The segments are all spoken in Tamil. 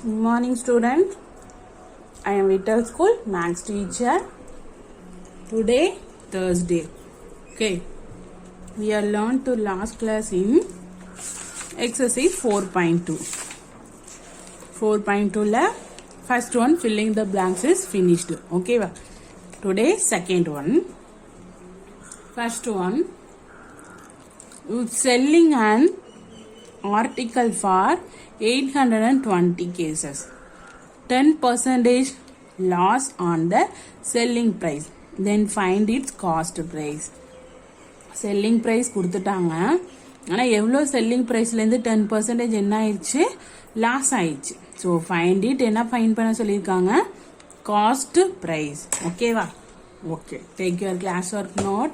Good morning, students. I am Vittal School Maths teacher. Today, Thursday. Okay, we are learned to last class in exercise 4.2. 4.2 la first one filling the blanks is finished. Okay, today second one. First one, selling an article for 820 cases, 10% loss on the selling price, then find its cost price. Selling price கொடுத்துட்டாங்க. ஆனா எவ்வளோ செல்லிங் பிரைஸ்லேருந்து 10% என்ன ஆயிடுச்சு, லாஸ் ஆயிடுச்சு. ஸோ ஃபைண்ட் இட் என்ன ஃபைண்ட் பண்ண சொல்லியிருக்காங்க, காஸ்ட் ப்ரைஸ். ஓகேவா? Okay, take your class work note.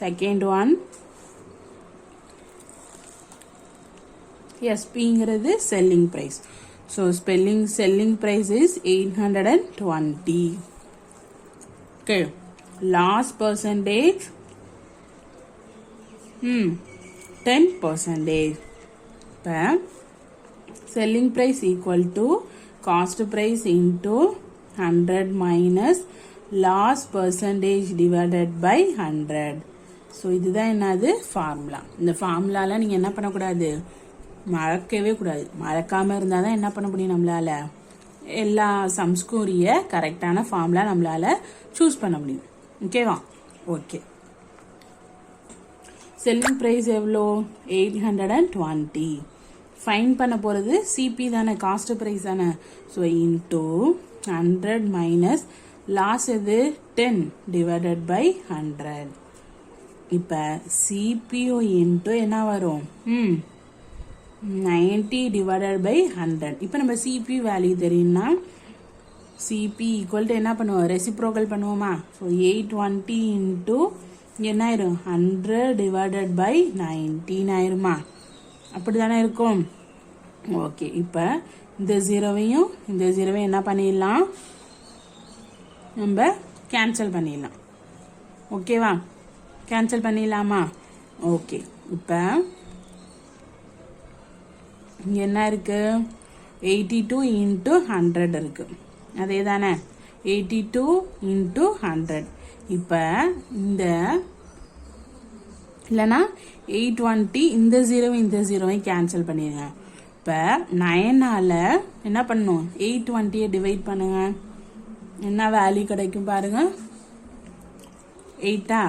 Second one, SPங்கிறது selling price. So selling price is 820. Okay, loss percentage 10%. இப்போ selling price equal to cost price into 100 minus loss percentage divided by 100. So இதுதான் என்னது ஃபார்முலா. இந்த ஃபார்முலால நீங்கள் என்ன பண்ணக்கூடாது, மறக்கவே கூடாது. மறக்காமல் இருந்தால் தான் என்ன பண்ண முடியும், நம்மளால எல்லா சம்ஸ்கூரிய கரெக்டான ஃபார்முலா நம்மளால சூஸ் பண்ண முடியும். ஓகேவா? ஓகே, செல்லிங் ப்ரைஸ் எவ்வளோ, 820. ஃபைன் பண்ண போகிறது சிபி தானே, காஸ்ட் ப்ரைஸ் தானே. ஸோ இன்டூ 100 மைனஸ் லாஸ் எது 10 டிவைடட் பை 100. இப்போ சிபிஓ இன்டூ என்ன வரும், 90 divided by 100. இப்போ நம்ம சிபி வேல்யூ தெரியும்னா சிபி ஈக்குவல் டு என்ன பண்ணுவோம், ரெசிப்ரோக்கல் பண்ணுவோமா. ஸோ 820 இன்டூ என்ன ஆயிரும், 100 divided by 19 ஆயிருமா. அப்படி தானே இருக்கும். ஓகே, இப்போ இந்த ஜீரோவையும் இந்த ஜீரோவையும் என்ன பண்ணிடலாம், நம்ம கேன்சல் பண்ணிடலாம். ஓகேவா? கேன்சல் பண்ணிடலாமா? ஓகே, இப்போ என்ன இருக்கு, 82 இன்ட்டு 100 இருக்கு. அதே தானே, 82 இன்ட்டு 100. இப்போ இந்த இல்லைன்னா 820 இந்த ஜீரோவை கேன்சல் பண்ணிடுங்க. இப்போ 9ஆல என்ன பண்ணணும், 820 டிவைட் பண்ணுங்க. என்ன வேல்யூ கிடைக்கும் பாருங்க, 8ஆ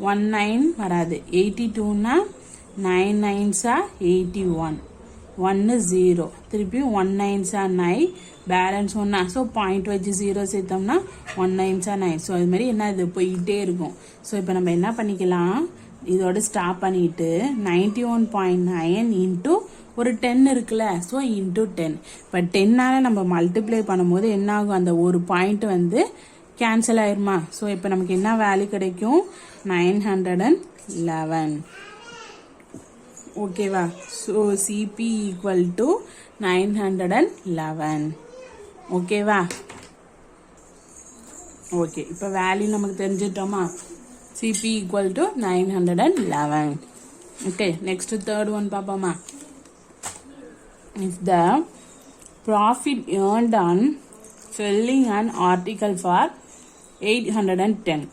19 வராது. 82னா 9 9s are 81, 1 0, திருப்பி 1 9s are 9, balance 1. So point வச்சு 0 சேர்த்தோம்னா 1 9s are 9. ஸோ இது மாதிரி என்ன, இது போயிட்டே இருக்கும். ஸோ இப்போ நம்ம என்ன பண்ணிக்கலாம், இதோட ஸ்டாப் பண்ணிட்டு 91.9 இன்ட்டு ஒரு 10 இருக்குல்ல, ஸோ இன்ட்டு 10. இப்போ 10ஆல நம்ம மல்டிப்ளை பண்ணும்போது என்ன ஆகும், அந்த ஒரு பாயிண்ட் வந்து கேன்சல் ஆயிருமா. ஸோ இப்போ நமக்கு என்ன வேல்யூ கிடைக்கும், 911. ஓகேவா? So CP equal to 911. ஓகேவா? ஓகே, இப்போ வேல்யூ நமக்கு தெரிஞ்சிட்டோமா, CP equal to 911. Okay, next third one பார்ப்போமா. If the profit earned on selling an article for 810,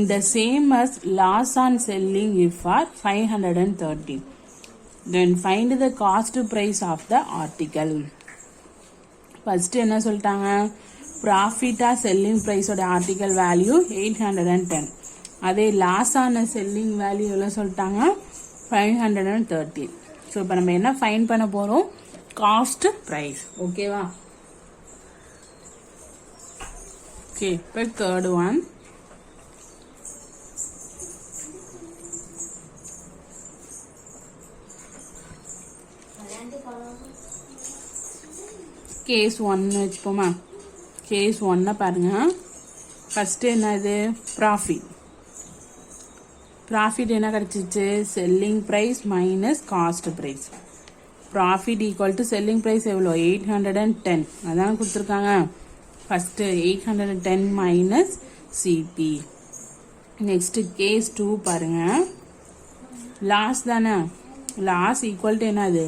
the same as loss on selling it for 530, then find the cost price of the article. First என்ன சொல்லிட்டாங்க, ப்ராஃபிட்டா செல்லிங் ப்ரைஸோட ஆர்டிக்கல் வேல்யூ 810. அதே லாஸ் ஆன செல்லிங் வேல்யூ எவ்வளோ சொல்லிட்டாங்க, 530. ஸோ இப்போ நம்ம என்ன ஃபைன் பண்ண போகிறோம், காஸ்ட் ப்ரைஸ். ஓகேவா? ஓகே, இப்போ தேர்ட் ஒன், கேஸ் 1 வச்சுப்போமா. கேஸ் 1 பாருங்க. ஃபர்ஸ்ட் என்னது, ப்ராஃபிட் என்ன கிடைச்சிச்சு, selling price minus cost price. Profit equal to selling price எவ்வளோ, 810 அதான் கொடுத்துருக்காங்க. First 810 minus CP. Next case 2 பாருங்க. லாஸ் தானே, லாஸ் ஈக்குவல் டு என்னது,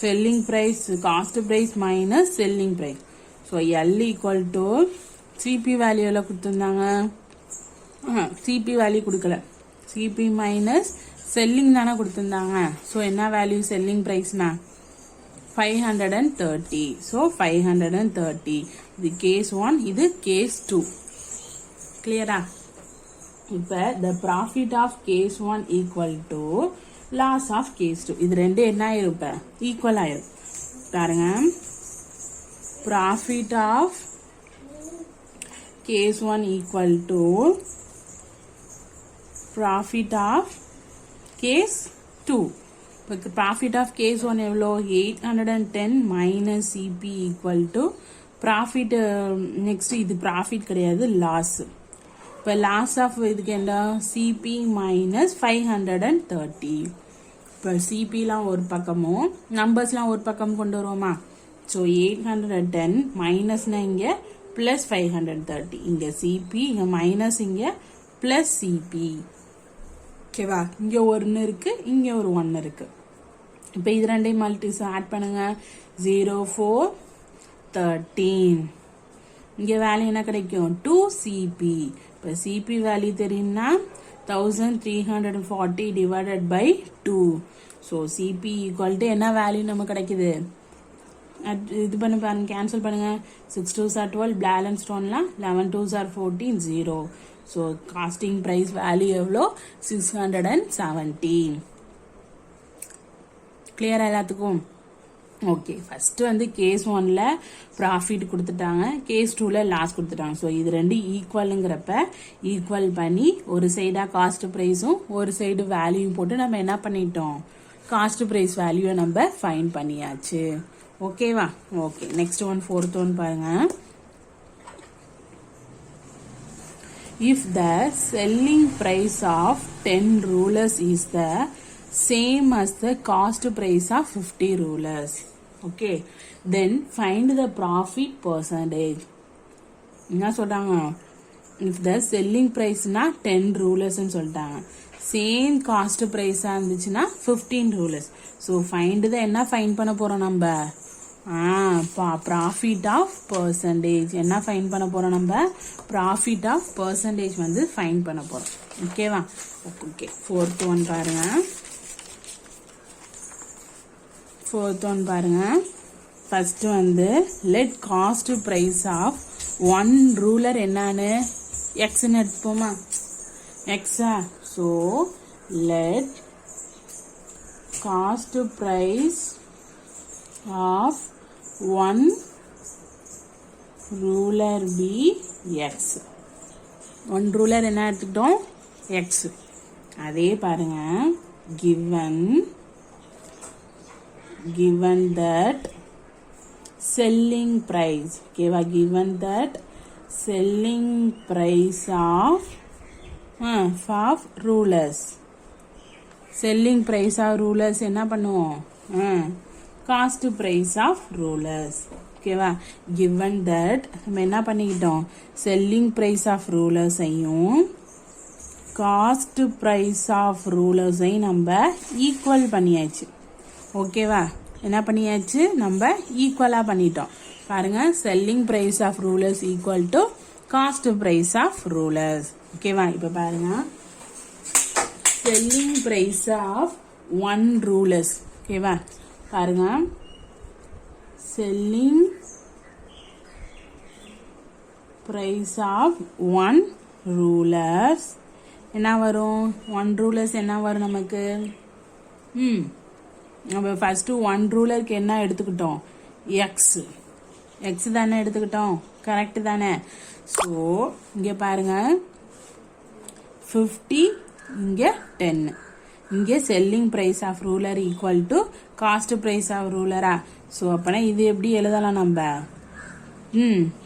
selling price cost price minus selling price. So L equal to CP வேல்யூவில் கொடுத்துருந்தாங்க, சிபி வேல்யூ கொடுக்கல, சிபி மைனஸ் செல்லிங் தானே கொடுத்துருந்தாங்க. ஸோ என்ன வேல்யூ செல்லிங் ப்ரைஸ்னா 530. ஸோ 530 இது கேஸ் 1, இது கேஸ் 2. கிளியரா? இப்போ the profit of case 1 equal to loss of case 2. இது ரெண்டு என்ன ஆயிரும், இப்போ ஈக்குவல் ஆயிரும். பாருங்க, profit of case 1 equal to profit of case 2. இப்போ ப்ராஃபிட் ஆஃப் கேஸ் 1 எவ்வளோ, 810 minus CP equal to profit. Next இது ப்ராஃபிட் கிடையாது, லாஸ். இப்போ லாஸ் ஆஃப் இதுக்கு என்ன, சிபி மைனஸ் 530. இப்போ சிபிலாம் ஒரு பக்கமும் நம்பர்ஸ்லாம் ஒரு பக்கம் கொண்டு வருவோமா. ஸோ 810 மைனஸ்னா இங்கே பிளஸ் 530, இங்கே சிபி, இங்கே மைனஸ், இங்கே பிளஸ் சிபி. ஓகேவா? இங்கே ஒன்று இருக்கு, இங்கே ஒரு 1 இருக்கு. இப்போ இது ரெண்டையும் மல்டிஸ் ஆட் பண்ணுங்க, 0 4 13. இங்கே வேல்யூ என்ன கிடைக்கும், 2CP. இப்போ சிபி வேல்யூ தெரியும்னா 1340 divided by 2. So CP equal to என்ன வேல்யூ நமக்கு கிடைக்குது, இது பண்ணி பாருங்க, கேன்சல் பண்ணுங்க. 6 2s are 12, பேலன்ஸ் 1லாம் 11 2s are 14, 0. So costing price value எவ்வளோ, 670. கிளியரா எல்லாத்துக்கும்? ஓகே, ஃபர்ஸ்ட் வந்து கேஸ் 1ல ப்ராஃபிட் கொடுத்துட்டாங்க, கேஸ் 2ல லாஸ் கொடுத்துட்டாங்க. ஸோ இது ரெண்டு ஈக்குவலுங்கிறப்ப ஈக்குவல் பண்ணி ஒரு சைடா காஸ்ட் ப்ரைஸும் ஒரு சைடு வேல்யூயும் போட்டு நம்ம என்ன பண்ணிட்டோம், காஸ்ட் ப்ரைஸ் வேல்யூவை நம்ம ஃபைன் பண்ணியாச்சு. ஓகேவா? Okay, next one, fourth one பாருங்க. If the selling price of 10 rulers is the same as the cost price of 50 rulers, okay, then find the profit percentage. என்ன சொல்றாங்க, if the selling price na 10 rulers ன்னு சொல்லிட்டாங்க, சேம் காஸ்ட் பிரைஸா இருந்துச்சுன்னா 15 rulers. ஸோ ஃபைண்ட் த என்ன ஃபைண்ட் பண்ண போறோம் நம்ம, ப்ராஃபிட் ஆஃப் பர்சன்டேஜ். என்ன ஃபைன் பண்ண போறோம் நம்ம, ப்ராஃபிட் ஆஃப் பர்சன்டேஜ் வந்து ஃபைன் பண்ண போறோம். ஓகேவா? ஓகே, ஃபோர்த் ஒன் பாருங்க. ஃபோர்த் ஒன் பாருங்க. ஃபர்ஸ்ட் வந்து let cost price of 1 ruler என்னன்னு எக்ஸ்ன்னு எடுப்போமா, எக்ஸா. So let cost price of 1 ruler be x. 1 ruler என்ன எடுத்துக்கிட்டோம், x. அதே பாருங்க, given that selling price, ஓகேவா, given that selling price of rulers, selling price of rulers என்ன பண்ணுவோம், காஸ்ட் பிரைஸ் ஆஃப் ரூலர்ஸ். ஓகேவா? கிவன் தட் நம்ம என்ன பண்ணிக்கிட்டோம், செல்லிங் பிரைஸ் ஆஃப் ரூலர்ஸையும் காஸ்ட் பிரைஸ் ஆஃப் ரூலர்ஸையும் நம்ம ஈக்குவல் பண்ணியாச்சு. ஓகேவா? என்ன பண்ணியாச்சு, நம்ம ஈக்குவலாக பண்ணிட்டோம். பாருங்க, selling price of rulers equal to cost price of rulers. ஓகேவா? இப்போ பாருங்க, செல்லிங் பிரைஸ் ஆஃப் 1 ரூலர்ஸ். ஓகேவா? பாருங்க, செல்லிங் பிரைஸ் ஆஃப் 1 ரூலர்ஸ் என்ன வரும், 1 ரூலர்ஸ் என்ன வரும் நமக்கு, நம்ம ஃபர்ஸ்ட் 1 ரூலருக்கு என்ன எடுத்துக்கிட்டோம், எக்ஸ். எக்ஸ் தானே எடுத்துக்கிட்டோம், கரெக்ட் தானே. ஸோ இங்கே பாருங்க, 50, இங்கே 10. இங்கே selling price of ruler equal to cost price of ரூலரா. ஸோ அப்பனா இது எப்படி எழுதலாம் நம்ம,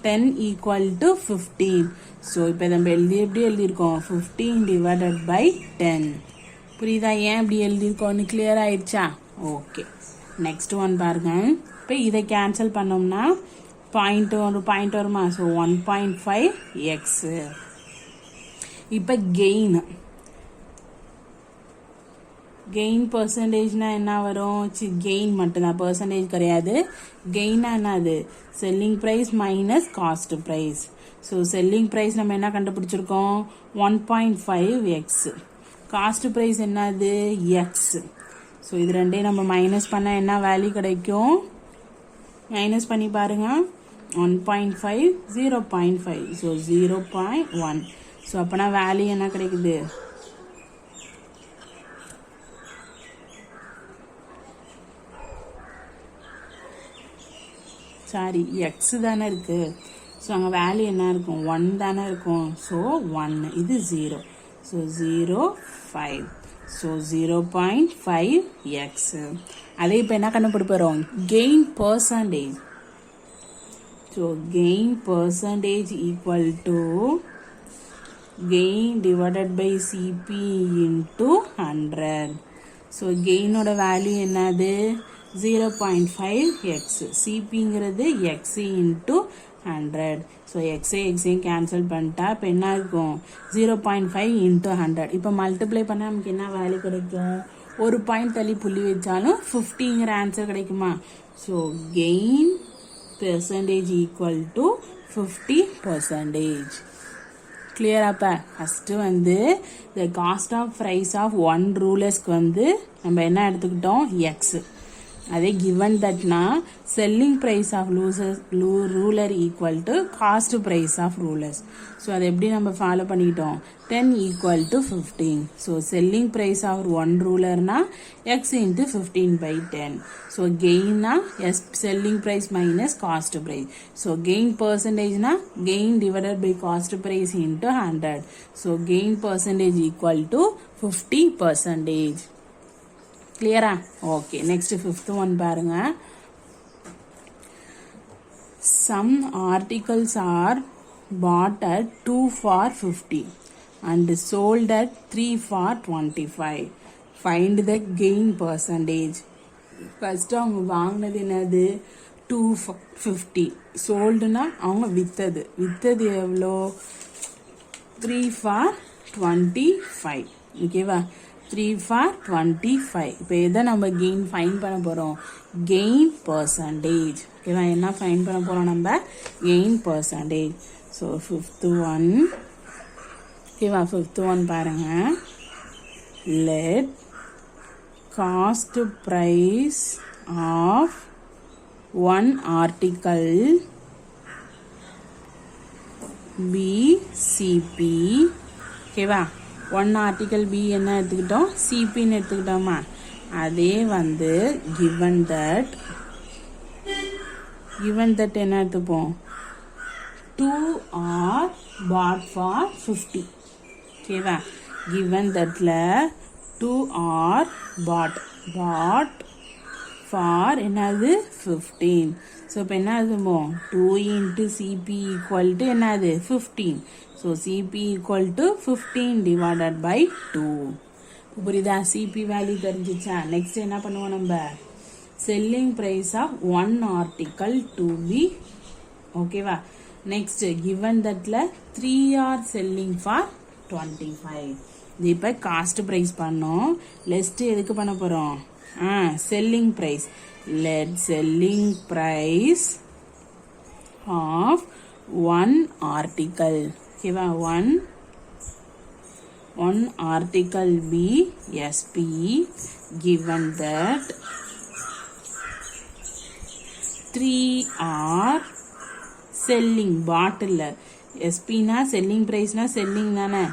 10 ஈக்குவல் டு 15. ஸோ இப்போ நம்ம எப்படி எழுதியிருக்கோம், 15 டிவைடட் பை 10. புரியுதா ஏன் இப்படி எழுதியிருக்கோம்னு, கிளியர் ஆயிடுச்சா? ஓகே, நெக்ஸ்ட் ஒன் பாருங்க. இப்போ இதை கேன்சல் பண்ணோம்னா பாயிண்ட் வருமா. So 1.5x. இப்போ கெயின் கெயின் பர்சன்டேஜ்னா என்ன வரும்? கெயின் மட்டும்தான், பர்சன்டேஜ் கிடையாது. கெயின்னா என்னது? Selling price minus cost price. So selling price நம்ம என்ன கண்டுபிடிச்சிருக்கோம்? 1.5x. காஸ்ட் ப்ரைஸ் என்னது? எக்ஸ். ஸோ இது ரெண்டையும் நம்ம மைனஸ் பண்ண என்ன வேல்யூ கிடைக்கும்? மைனஸ் பண்ணி பாருங்க. 1.5 0.5. ஸோ 0.1. ஸோ அப்போனா வேல்யூ என்ன கிடைக்குது? சாரி, எக்ஸ் தானே இருக்கு. ஸோ அங்கே வேல்யூ என்ன இருக்கும்? 1 தானே இருக்கும். ஸோ 1, இது 0. ஸோ 0.5. So 0.5x. அதே இப்போ என்ன கண்டுபிடிக்க போகிறோம்? Gain percentage. So gain percentage equal to gain divided by CP into 100. So கெயினோட வேல்யூ என்னது? 0.5x. சிபிங்கிறது எக்ஸ் இன்ட்டு 100. ஸோ எக்ஸையும் கேன்சல் பண்ணிட்டா இப்போ என்ன இருக்கும்? 0.5 இன்ட்டு 100. இப்போ மல்டிப்ளை பண்ணால் நமக்கு என்ன வேல்யூ கிடைக்கும்? ஒரு பாயிண்ட் தள்ளி புள்ளி வச்சாலும் 50ங்கிற ஆன்சர் கிடைக்குமா? So gain percentage equal to 50%. கிளியராப்பா? ஃபஸ்ட்டு வந்து the cost of price of 1 ரூலர்ஸ்க்கு வந்து நம்ம என்ன எடுத்துக்கிட்டோம்? எக்ஸ். அதே given thatனா selling price of ruler equal to cost price of rulers. So அதை எப்படி நம்ம ஃபாலோ பண்ணிக்கிட்டோம்? 10 equal to 15. So selling price of 1 rulerனா x into 15 by 10. ஸோ கெயின்னா selling price minus cost price. So gain percentageனா gain divided by cost price into 100. So gain percentage equal to 50%. கிளியரா? ஓகே. நெக்ஸ்ட் 5th ஒன் பாருங்க. Some articles are bought at 2 for 50 and sold at 3 for 25. Find the gain percentage. First அவங்க வாங்கினது என்னது? 2 for 50. சோல்டுனா அவங்க வித்தது எவ்வளோ? 3 for 25. ஓகேவா? 3 for 25. இப்போ எதை நம்ம கெயின் ஃபைன் பண்ண போகிறோம்? Gain percentage. ஓகேவா? என்ன ஃபைன் பண்ண போகிறோம் நம்ம? Gain percentage. So 5th one. ஓகேவா? 5th ஒன் பாருங்க. Let cost price of 1 article be CP. ஓகேவா? 1 ஆர்டிக்கல் பி என்ன எடுத்துக்கிட்டோம்? சிபின்னு எடுத்துக்கிட்டோமா? அதே வந்து given that என்ன எடுத்துப்போம்? 2 are bought for 50. ஓகேவா? given thatல 2 are bought for என்னது? 15. ஸோ இப்போ என்ன எழுதுவோம்? 2 into CP equal to என்னது? 15. So CP equal to 15 divided by 2. புரியுதா? CP value தெரிஞ்சிச்சா? நெக்ஸ்ட் என்ன பண்ணுவோம் நம்ம? Selling price of 1 article to be. ஓகேவா? நெக்ஸ்ட் given thatல 3 are selling for 25. இது இப்போ காஸ்ட் ப்ரைஸ் பண்ணோம். லெஸ்ட் எதுக்கு பண்ண போகிறோம்? Selling price. let selling price of 1 article. ஓகேவா? 1 article be SP given that 3 are selling. Bottle SPனா selling priceனா selling தானே?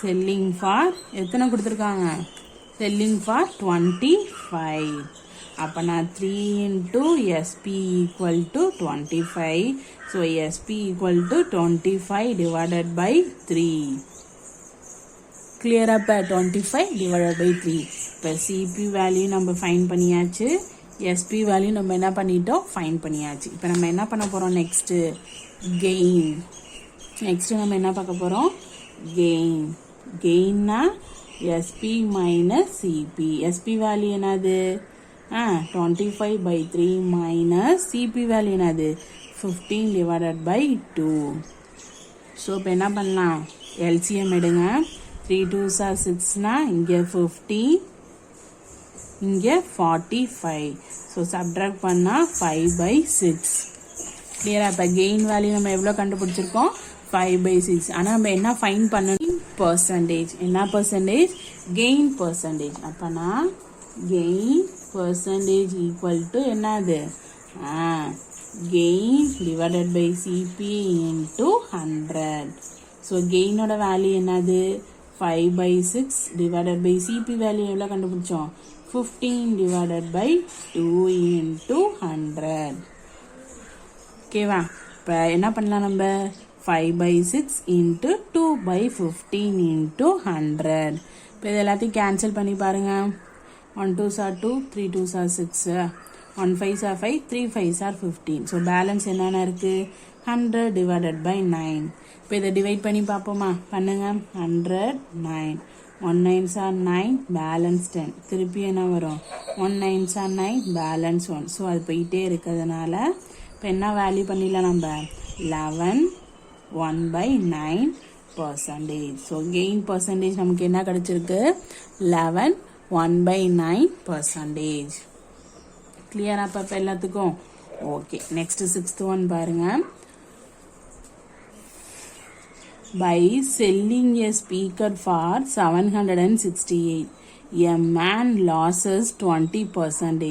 selling for எத்தனை கொடுத்துருக்காங்க? selling for 25. அப்போ நான் 3 into SP equal to 25. So SP equal to 25 divided by 3. கிளியராக? இப்போ 25 divided by 3. இப்போ CP வேல்யூ நம்ம ஃபைன் பண்ணியாச்சு. SP வேல்யூ நம்ம என்ன பண்ணிட்டோம்? ஃபைன் பண்ணியாச்சு. இப்போ நம்ம என்ன பண்ண போகிறோம்? Next gain. நெக்ஸ்ட்டு நம்ம என்ன பார்க்க போகிறோம்? கெயின். கெயின்னா SP minus CP. SP value என்னது? 25 by 3 minus CP வேல்யூ என்னது? 15 divided by 2. ஸோ இப்போ என்ன பண்ணலாம்? LCM எடுங்க. 3 2s are 6னா இங்கே 50 இங்கே 45. ஸோ சப்ட்ராக்ட் பண்ணால் 5/6. கிளியரா? இப்போ கெயின் வேல்யூ நம்ம எவ்வளோ கண்டுபிடிச்சிருக்கோம்? 5/6. ஆனால் நம்ம என்ன ஃபைன் பண்ணணும்? பர்சன்டேஜ். என்ன பர்சன்டேஜ்? Gain percentage. அப்போனா கெயின் பர்சன்டேஜ் ஈக்குவல் டு என்னது? Gain divided by CP into 100. So கெயினோட வேல்யூ என்னது? 5/6 டிவைடட் பை சிபி வேல்யூ எவ்வளோ கண்டுபிடிச்சோம்? 15 டிவைடட் பை 2 இன்ட்டு 100. ஓகேவா? இப்போ என்ன பண்ணலாம் நம்ம? 5/6 இன்ட்டு 2/15 இன்ட்டு 100. இப்போ இது எல்லாத்தையும் கேன்சல் பண்ணி பாருங்க. 1 2s are 2, 3 2s are 6, 1 5s are 5, 3 5s are 15. So balance என்னென்ன இருக்கு? 100 டிவைடட் பை 9. இப்போ இதை டிவைட் பண்ணி பார்ப்போமா? பண்ணுங்க. 100 9, 1 9s are 9, பேலன்ஸ் 10. திருப்பி என்ன வரும்? 1 9s are 9, பேலன்ஸ் 1. ஸோ அது போயிட்டே இருக்கிறதுனால இப்போ என்ன வேல்யூ பண்ணிடலாம் நம்ம? 11 1/9 பர்சன்டேஜ். ஸோ கெயின் பர்சன்டேஜ் நமக்கு என்ன கிடைச்சிருக்கு? 11 1/9 பர்சன்டேஜ். கிளியரா? இப்போ எல்லாத்துக்கும் ஓகே. நெக்ஸ்ட் 6th ஒன் பாருங்க. By selling a speaker for 768, a man loses 20%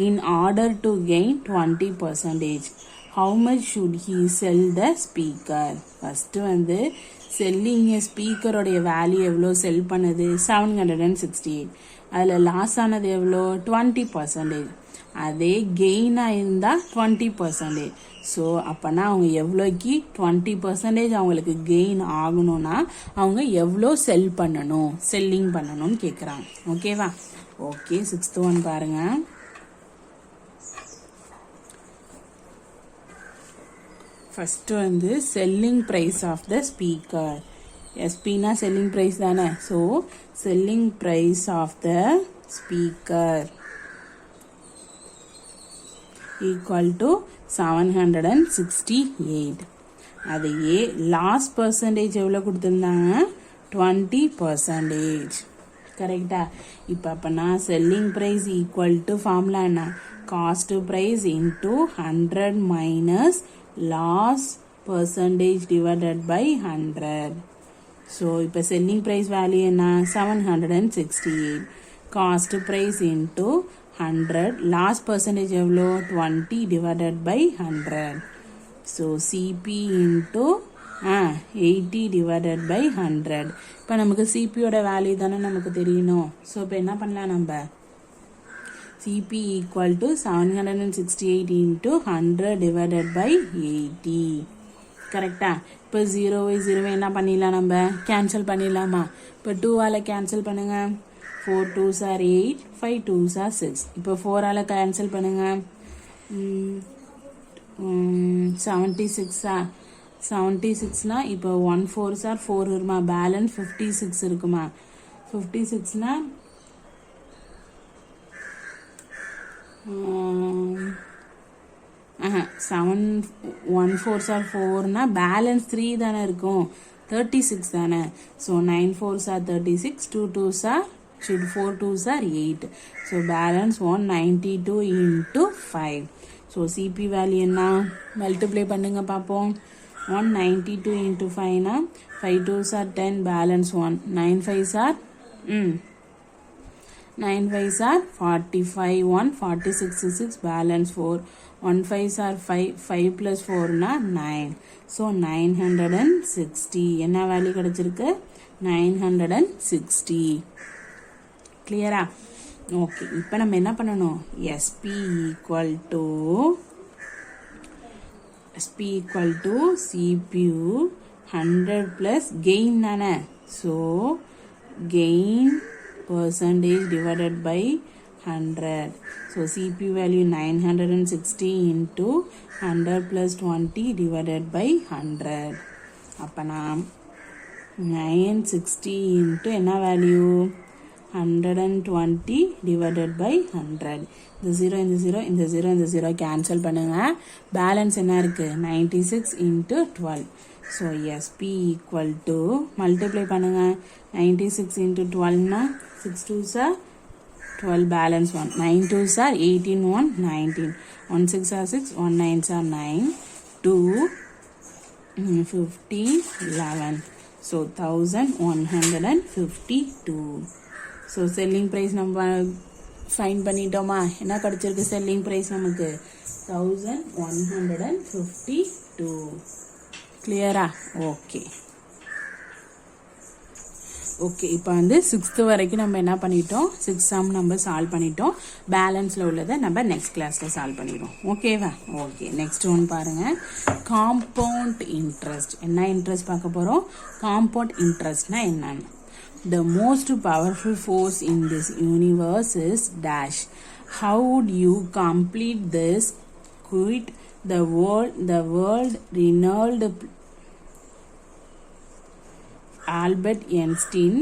in order to gain 20%. How much should he sell the speaker? First வந்து selling a speaker உடைய வேல்யூ எவ்வளோ செல் பண்ணது? 768. அதில் லாஸ் ஆனது எவ்வளோ? 20%. அதே கெயினாக இருந்தால் 20%. ஸோ அப்போனா அவங்க எவ்வளோக்கு 20% அவங்களுக்கு கெயின் ஆகணும்னா அவங்க எவ்வளோ செல் பண்ணணும், செல்லிங் பண்ணணும்னு கேட்குறாங்க. ஓகேவா? ஓகே. 6th ஒன் பாருங்க. ஃபர்ஸ்ட் வந்து selling price of the speaker. எஸ்பினா செல்லிங் ப்ரைஸ் தானே. So selling price of the speaker equal to 768. அதையே லாஸ் பர்சன்டேஜ் எவ்வளோ கொடுத்துருந்தாங்க? 20%. கரெக்டா? இப்போ அப்போனா selling price equal to formula என்ன? Cost price into 100 minus loss percentage divided by 100. So இப்போ செல்லிங் ப்ரைஸ் வேல்யூ என்ன? 768. Cost price into 100. Loss percentage எவ்வளோ? 20 divided by 100. So CP into 80 divided by 100. இப்போ நமக்கு சிபியோட வேல்யூ தானே நமக்கு தெரியணும். ஸோ இப்போ என்ன பண்ணலாம் நம்ம? CP equal to 768 into 100 divided by 80. கரெக்டா? இப்போ 0 என்ன பண்ணிடலாம் நம்ம? கேன்சல் பண்ணிடலாமா? இப்போ 2ஆல் கேன்சல் பண்ணுங்க. 4 2s are 8, 5 2s are 6. இப்போ 4ஆல் கேன்சல் பண்ணுங்க. 76 76னா இப்போ 1 4s are 4 இருக்குமா? பேலன்ஸ் 56 இருக்குமா? 56னா 7 1 4s are 4னா பேலன்ஸ் 3 தானே இருக்கும். 36 தானே. So 9 4s are 36, 2 2s are 4 2s are 8. So balance 192 into 5. So CP value என்ன? multiply பண்ணுங்க பார்ப்போம். 192 into 5 னா 5 2s are 10, balance 1. 9 5s are 9 5s are 45, 1 46 6, balance 4. 1 5s are 5, 5 plus 4 னா 9. So 960. என்ன வேல்யூ கிடைச்சிருக்கு? 960. கிளியரா? ஓகே. இப்போ நம்ம என்ன பண்ணணும்? எஸ்பி ஈக்குவல் டு சிபியூ 100 ப்ளஸ் கெயின் தானே. So gain percentage divided by 100. So CP value 960 into 100 plus 20 divided by 100. அப்போனா 960 இன்ட்டு என்ன வேல்யூ? 120 divided by 100. இந்த 0 இந்த 0 இந்த 0 இந்த 0 கேன்சல் பண்ணுங்க. பேலன்ஸ் என்ன இருக்கு? 96 into 12. So SP equal to multiply பண்ணுங்க. 96 into 12னா 6 2s are 12 balance 1. 9 2s are 18, 1 19. 1 6 are 6, 1 9s are 9, 2 15 11. So 1152. So selling price நம்ம ஃபைன் பண்ணிட்டோமா? என்ன கிடைச்சிருக்கு செல்லிங் ப்ரைஸ் நமக்கு? 1152. கிளியரா? Okay okay. இப்போ வந்து 6th வரைக்கும் நம்ம என்ன பண்ணிட்டோம்? 6 சம் நம்ம சால்வ் பண்ணிட்டோம். பேலன்ஸில் உள்ளதை நம்ம நெக்ஸ்ட் கிளாஸில் சால்வ் பண்ணிடுவோம். ஓகேவா? ஓகே. நெக்ஸ்ட் ஒன் பாருங்கள். Compound interest. என்ன இன்ட்ரெஸ்ட் பார்க்க போகிறோம்? காம்பவுண்ட் இன்ட்ரெஸ்ட்னா என்னன்னு. The most powerful force in this universe is dash. How would you complete this quit? The world renowned Albert Einstein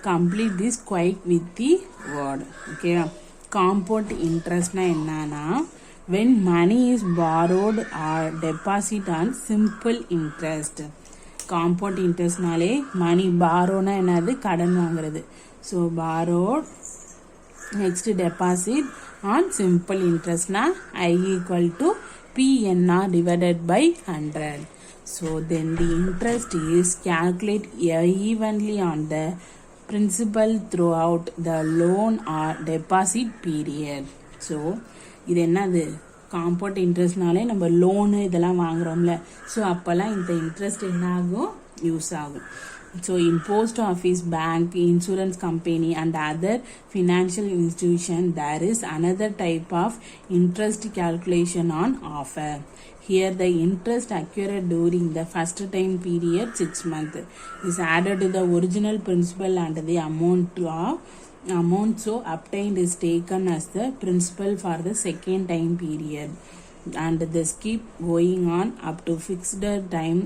complete this quite with the word. Okay. Compound interest na enna? When money is borrowed or deposit on simple interest. Compound interest நாலே money borrow na என்னது? கடன் வாங்குறது. So borrowed, next deposit on simple interest na I equal to PNR divided by 100. So then the interest is calculated evenly on the principal throughout the loan or deposit period. So இது என்னது? காம்பவுண்ட் இன்ட்ரெஸ்ட்னாலே நம்ம லோனு இதெல்லாம் வாங்குறோம்ல, ஸோ அப்போல்லாம் இந்த இன்ட்ரெஸ்ட் என்ன ஆகும்? யூஸ் ஆகும். So in post office, bank, insurance company and other financial institution there is another type of interest calculation on offer. Here the interest accrued during the first time period 6 months is added to the original principal and the amount so obtained is taken as the principal for the second time period, and this keep going on up to fixed time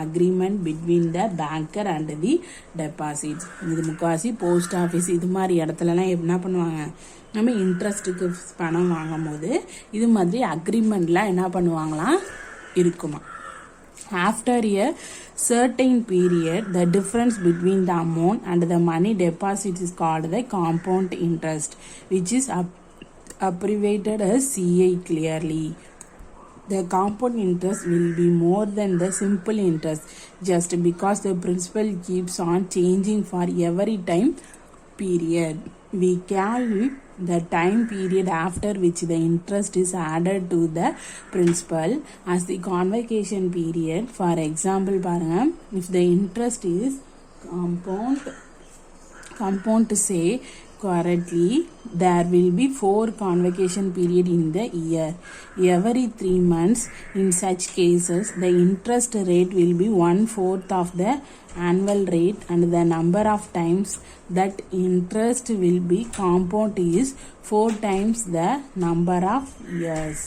agreement between the banker and the deposits. இது முக்காசி போஸ்ட் ஆஃபீஸ் இது மாதிரி இடத்துலலாம் என்ன பண்ணுவாங்க? நம்ம இன்ட்ரெஸ்ட்டுக்கு பணம் வாங்கும் போது இது மாதிரி அக்ரிமெண்ட்லாம் என்ன பண்ணுவாங்களாம்? இருக்குமா? After a certain period, the difference between the amount and the money deposit is called the compound interest, which is abbreviated as CI clearly. The compound interest will be more than the simple interest just because the principal keeps on changing for every time period. We call the time period after which the interest is added to the principal as the convocation period. For example, பாருங்க, if the interest is compound say correctly, there will be 4 convocation period in the year. Every 3 months, in such cases, the interest rate will be 1/4 of the annual rate, and the number of times that interest will be compound is 4 times the number of years.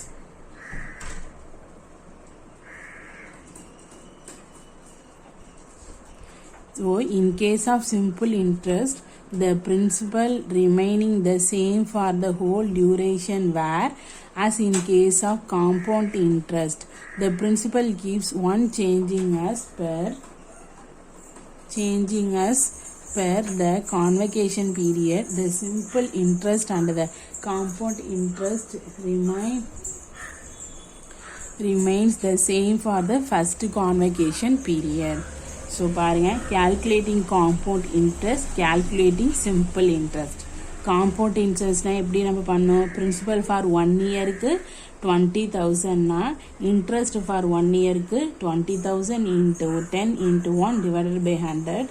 So in case of simple interest, the principal remaining the same for the whole duration, whereas in case of compound interest, the principal keeps on changing as per the convocation period. The simple interest and the compound interest remains the same for the first convocation period. So பாருங்கள், calculating compound interest, calculating simple interest. compound interestனால் எப்படி நம்ம பண்ணோம்? principal for 1 yearக்கு 20,000னா interest for 1 yearக்கு 20,000 into 10 into 1 divided by 100.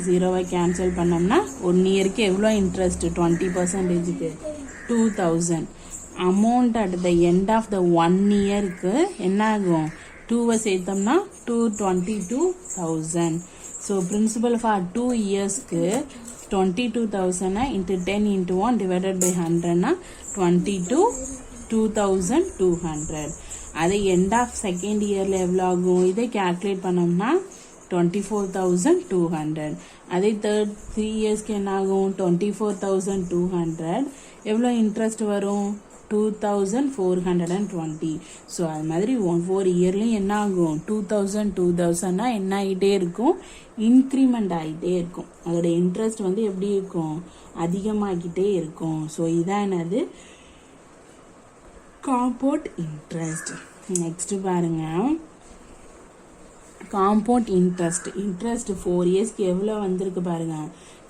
ஜீரோவை கேன்சல் பண்ணோம்னா 1 yearக்கு எவ்வளோ இன்ட்ரெஸ்ட்? 20%க்கு 2,000. Amount at the end of the 1 yearக்கு என்ன ஆகும்? 2வை சேர்த்தோம்னா 222,000. ஸோ பிரின்சிபல் ஃபார் 2 yearsக்கு 22,000 into 10 into 1 divided by 100னா 2,200. அது எண்ட் ஆஃப் செகண்ட் இயரில் எவ்வளோ ஆகும்? இதை கேல்குலேட் பண்ணோம்னா 24,200. அதே 3 yearsக்கு என்ன ஆகும்? 24,200. எவ்வளோ இன்ட்ரெஸ்ட் வரும்? 2,420. ஸோ அது மாதிரி 4 இயர்லையும் என்ன ஆகும்? 2,000 2,000னா என்ன ஆகிட்டே இருக்கும்? இன்க்ரிமெண்ட் ஆகிட்டே இருக்கும். அதோட இன்ட்ரெஸ்ட் வந்து எப்படி இருக்கும், அதிகமாகிட்டே இருக்கும். ஸோ இதான் என்னது, காம்பவுண்ட் இன்ட்ரெஸ்ட். நெக்ஸ்ட் பாருங்க, காம்பவுண்ட் இன்ட்ரெஸ்ட் 4 இயர்ஸ்க்கு எவ்வளோ வந்திருக்கு பாருங்க.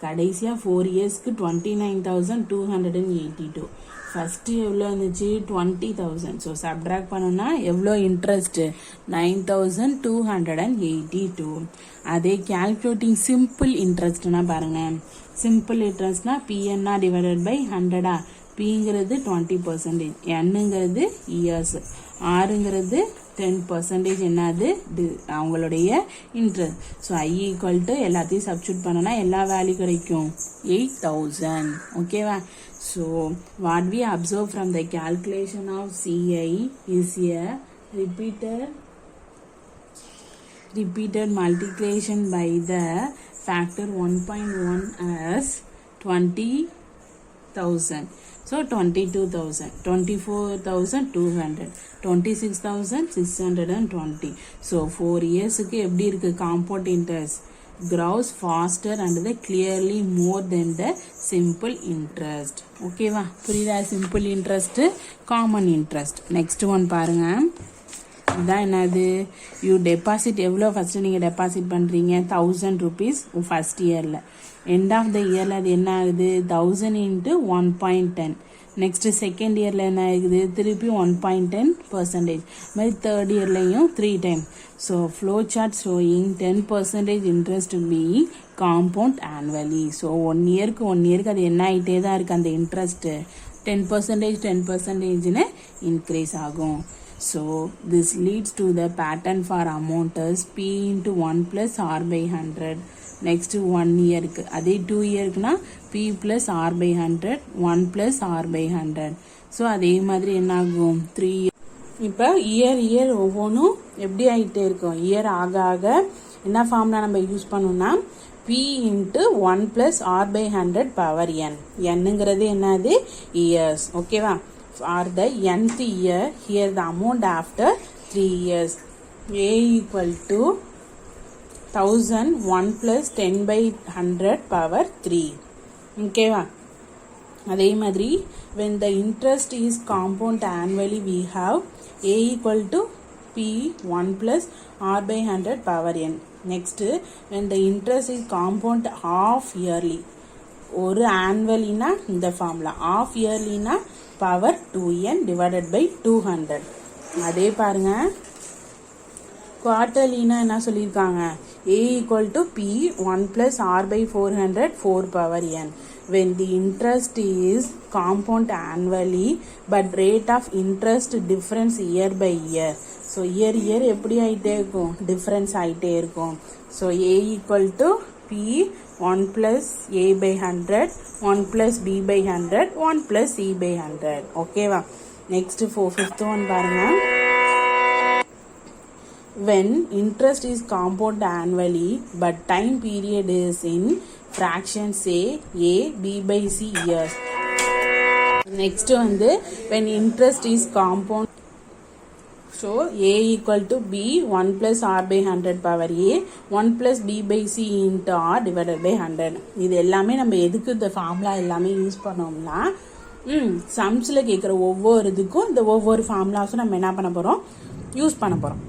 கடைசியாக 4 இயர்ஸ்க்கு 29,282. ஃபஸ்ட்டு எவ்வளோ இருந்துச்சு, 20,000. ஸோ சப்ட்ராக்ட் பண்ணோன்னா எவ்வளோ இன்ட்ரெஸ்ட்டு, 9,282. அதே கேல்குலேட்டிங் சிம்பிள் இன்ட்ரெஸ்ட்னா பாருங்க, சிம்பிள் இன்ட்ரெஸ்ட்னா பிஎன்ஆ டிவைடட் பை 100. பிங்கிறது 20%, என்னங்கிறது இயர்ஸ், ஆறுங்கிறது 10% என்னது அவங்களுடைய interest. So I equal to எல்லாத்தையும் சப்ஸ்டியூட் பண்ணோன்னா எல்லா வேல்யூ கிடைக்கும் 8,000. ஓகேவா. So what we observe from the calculation of CI is a repeated multiplication by the factor 1.1 as 20,000. So 22,000, 24,200, 26,620. So 4 இயர்ஸ்க்கு எப்படி இருக்கு compound interest, grows faster and the clearly more than the simple interest. ஓகேவா, புரியுதா. Simple interest, common interest. Next one பாருங்க, இதான் என்னது, யூ டெபாசிட் எவ்வளோ ஃபஸ்ட்டு நீங்கள் டெபாசிட் பண்ணுறீங்க, 1000 rupees ஃபஸ்ட் இயரில். எண்ட் ஆஃப் த இயரில் அது என்ன ஆகுது, 1000 into 1.10. நெக்ஸ்ட் செகண்ட் இயரில் என்ன ஆகுது, திருப்பி 1.10%. மாதிரி தேர்ட் இயர்லையும் 3 times. So flow chart showing 10% interest be compound annually. So 1 இயருக்கு அது என்ன ஆகிட்டே தான் இருக்குது, அந்த இன்ட்ரெஸ்ட்டு 10% இன்க்ரீஸ் ஆகும். So this leads to the pattern for amount as P into 1 plus R by 100. Next 1 இயருக்கு, அதே 2 இயருக்குனா P plus R by 100, 1 plus R by 100. So அதே மாதிரி என்ன ஆகும், 3 இயர். இப்போ இயர் ஒவ்வொன்றும் எப்படி ஆகிட்டே இருக்கும், இயர் ஆக ஆக என்ன ஃபார்முலா நம்ம யூஸ் பண்ணோம்னா P into 1 plus R by 100 power n. என்னங்கிறது என்னது, இயர்ஸ். ஓகேவா. For the nth year, here the amount after 3 years. A equal to 1000 1 plus 10 by 100 power 3. Okay va. அதே மாதிரி when the interest is compound annually, we have A equal to P 1 plus R by 100 power n. Next, when the interest is compound half yearly, ஒரு ஆனுவலினா இந்த ஃபார்முலா, ஆஃப் இயர்லினா பவர் 2n divided by 200. அதே பாருங்க, குவார்டர்லினா என்ன சொல்லியிருக்காங்க, A equal to P 1 plus R by 400 4 power n. When the interest is compound annually but rate of interest difference year by year. So year எப்படி ஆகிட்டே இருக்கும், டிஃப்ரென்ஸ் ஆகிட்டே இருக்கும். So A equal to P 1 plus A by 100, 1 plus B by 100, 1 plus C by 100. ஓகேவா. நெக்ஸ்ட் fifth one பாருங்க, when interest is compound annually but time period is in fractions, say A B by C years. Next வந்து when interest is compound, so A equal to B 1 plus R by 100 power A 1 plus B by C into R divided by 100. இது எல்லாமே நம்ம எதுக்கு இந்த ஃபார்முலா எல்லாமே யூஸ் பண்ணோம்னா, சம்ஸில் கேட்குற ஒவ்வொரு இதுக்கும் இந்த ஒவ்வொரு ஃபார்முலாஸும் நம்ம என்ன பண்ண போகிறோம், யூஸ் பண்ண போகிறோம்.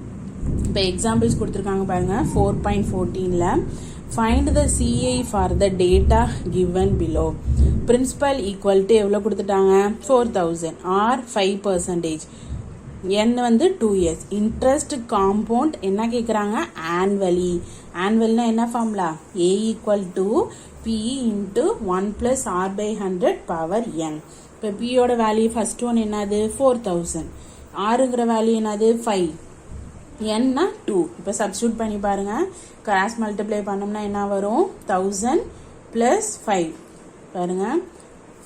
இப்போ எக்ஸாம்பிள்ஸ் கொடுத்துருக்காங்க பாருங்க. 4.14ல் find the CI for the data given below. Principal equal to எவ்வளோ கொடுத்துட்டாங்க, 4000 or 5%. n வந்து 2 years. இன்ட்ரெஸ்ட் காம்பவுண்ட் என்ன கேட்குறாங்க, ஆனுவலி. ஆனுவல்னா என்ன formula, A equal to P into 1 plus R by 100 power n. இப்போ Pயோட வேல்யூ ஃபர்ஸ்ட் ஒன் என்னது 4000, ஆறுங்கிற வேல்யூ என்னது 5, n-னா 2. இப்போ சப்ஸ்டியூட் பண்ணி பாருங்க, கிராஸ் மல்டிப்ளை பண்ணோம்னா என்ன வரும், 1000 plus 5 பாருங்க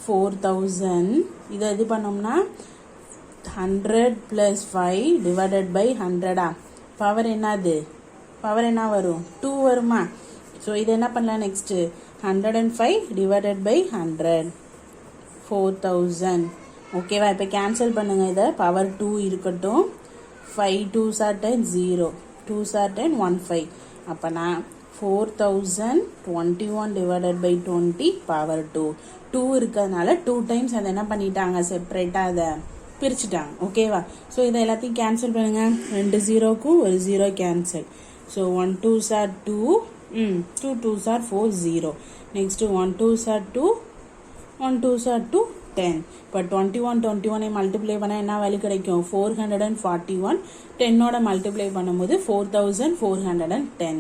4000. இதை இது பண்ணோம்னா 100 plus 5 divided by 100. பவர் என்னது, பவர் என்ன வரும், 2 வருமா. ஸோ இது என்ன பண்ணலாம், நெக்ஸ்ட் 105 divided by 100, 4000. ஓகேவா. இப்போ கேன்சல் பண்ணுங்க, இதை பவர் 2 இருக்கட்டும். 5 2s are 10, 0, 2s are 10, 1 5. அப்போனா 4021 divided by 20 power 2. 2 இருக்கிறதுனால 2 times அதை என்ன பண்ணிட்டாங்க, செப்பரேட்டாக அதை பிரிச்சுட்டாங்க. ஓகேவா? ஸோ இதை எல்லாத்தையும் கேன்சல் பண்ணுங்க. 2 0க்கும் ஒரு 0 cancel. So 1 2s are 2, 2 2s are 4, 0. Next 1 2s are 2, 1 2s are 2, 10. இப்போ 21 மல்டிப்ளை பண்ணால் என்ன வேல்யூ கிடைக்கும்? 441. 10ஓட மல்டிப்ளை பண்ணும்போது 4410.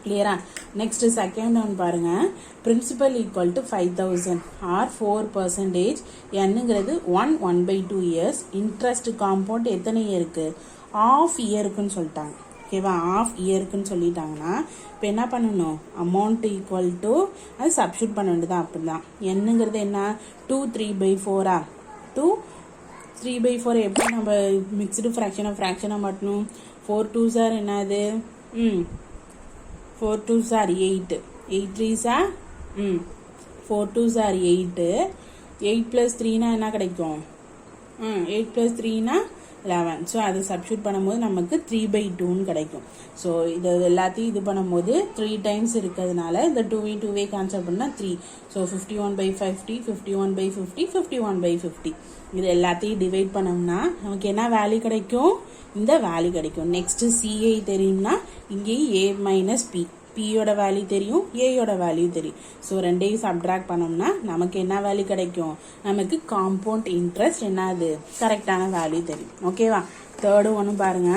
கிளியரா? நெக்ஸ்ட் செகண்ட் ஒன் பாருங்க. Principal equal to 5000 R 4%. என்னங்கிறது 1/2 இயர்ஸ். இன்ட்ரெஸ்ட் காம்பவுண்ட் எத்தனை இயருக்கு? ஆஃப் இயருக்குன்னு சொல்லிட்டாங்க. ஓகேவா? ஆஃப் இயருக்குன்னு சொல்லிட்டாங்கன்னா இப்போ என்ன பண்ணணும்? அமௌண்ட் ஈக்குவல் டு அது சப்ஸ்டியூட் பண்ண வேண்டியதான். அப்படிதான். என்னங்கிறது என்ன? 2 3/4. 2 3/4 எப்படி நம்ம மிக்ஸ்டு ஃப்ராக்ஷனாக மாட்டணும்? 4 2s are என்னது? 4 2s are 8. 8 3s are 4 2s are 8. 8 plus 3 னா என்ன கிடைக்கும்? 8 plus 3 னா 11. ஸோ அதை சப்ஸ்டியூட் பண்ணும்போது நமக்கு 3/2 கிடைக்கும். ஸோ இது எல்லாத்தையும் இது பண்ணும்போது 3 times இருக்கிறதுனால இந்த 2 கேன்சல் பண்ணால் 3. ஸோ 51/50, 51/50, 51/50. இது எல்லாத்தையும் டிவைட் பண்ணோம்னா நமக்கு என்ன வேல்யூ கிடைக்கும்? இந்த வேல்யூ கிடைக்கும். நெக்ஸ்ட் சிஐ தெரியும்னா இங்கேயும் ஏ மைனஸ் பி. பியோட வேல்யூ தெரியும், ஏயோட வேல்யூ தெரியும். ஸோ ரெண்டையும் சப்ட்ராக்ட் பண்ணோம்னா நமக்கு என்ன வேல்யூ கிடைக்கும்? நமக்கு காம்பவுண்ட் இன்ட்ரெஸ்ட் என்னது கரெக்டான வேல்யூ தெரியும். ஓகேவா? தேர்டு ஒன்று பாருங்க.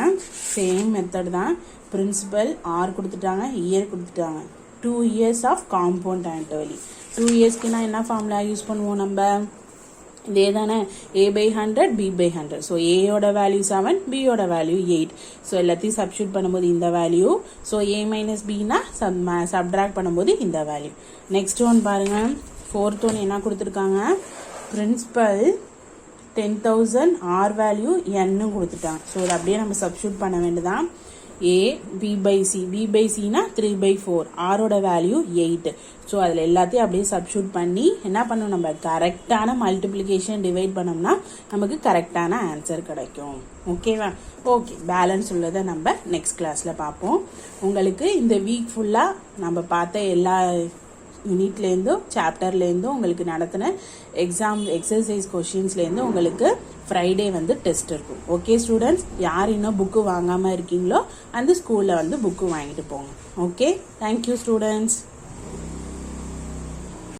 சேம் மெத்தட் தான். பிரின்சிபல் ஆர் கொடுத்துட்டாங்க, இயர் கொடுத்துட்டாங்க. 2 years ஆஃப் காம்பவுண்ட் ஆன்டர்வலி. 2 yearsக்குனா என்ன ஃபார்முலா யூஸ் பண்ணுவோம் நம்ம? இதே தானே, a/100 b/100. ஸோ ஏயோட வேல்யூ 7, பியோட வேல்யூ 8. ஸோ எல்லாத்தையும் சப்ஸ்டியூட் பண்ணும்போது இந்த வேல்யூ. ஸோ a மைனஸ் பின்னா சப்ட்ராக்ட் பண்ணும்போது இந்த வேல்யூ. நெக்ஸ்ட் ஒன் பாருங்க. ஃபோர்த் ஒன் என்ன கொடுத்துருக்காங்க? பிரின்சிபல் 10,000, ஆர் வேல்யூ n கொடுத்துட்டாங்க. ஸோ அதை அப்படியே நம்ம சப்ஸ்டியூட் பண்ண வேண்டியதான். a b/c, b/cனா 3/4. ஆரோட வேல்யூ 8. ஸோ அதில் எல்லாத்தையும் அப்படியே சப்ஸ்டியூட் பண்ணி என்ன பண்ணணும்? நம்ம கரெக்டான மல்டிப்ளிகேஷன் டிவைட் பண்ணோம்னா நமக்கு கரெக்டான ஆன்சர் கிடைக்கும். ஓகேவா? ஓகே, பேலன்ஸ் உள்ளதை நம்ம நெக்ஸ்ட் கிளாஸில் பார்ப்போம். உங்களுக்கு இந்த வீக் ஃபுல்லாக நம்ம பார்த்த எல்லா யூனிட்லேருந்தும் சாப்டர்லேருந்தும் உங்களுக்கு நடத்தின எக்ஸாம் எக்ஸசைஸ் கொஷின்ஸ்லேருந்து உங்களுக்கு ஃப்ரைடே வந்து டெஸ்ட் இருக்கும். ஓகே ஸ்டூடெண்ட்ஸ், யார் இன்னும் புக்கு வாங்காமல் இருக்கீங்களோ அந்த ஸ்கூலில் வந்து புக்கு வாங்கிட்டு போங்க. Okay, thank you students.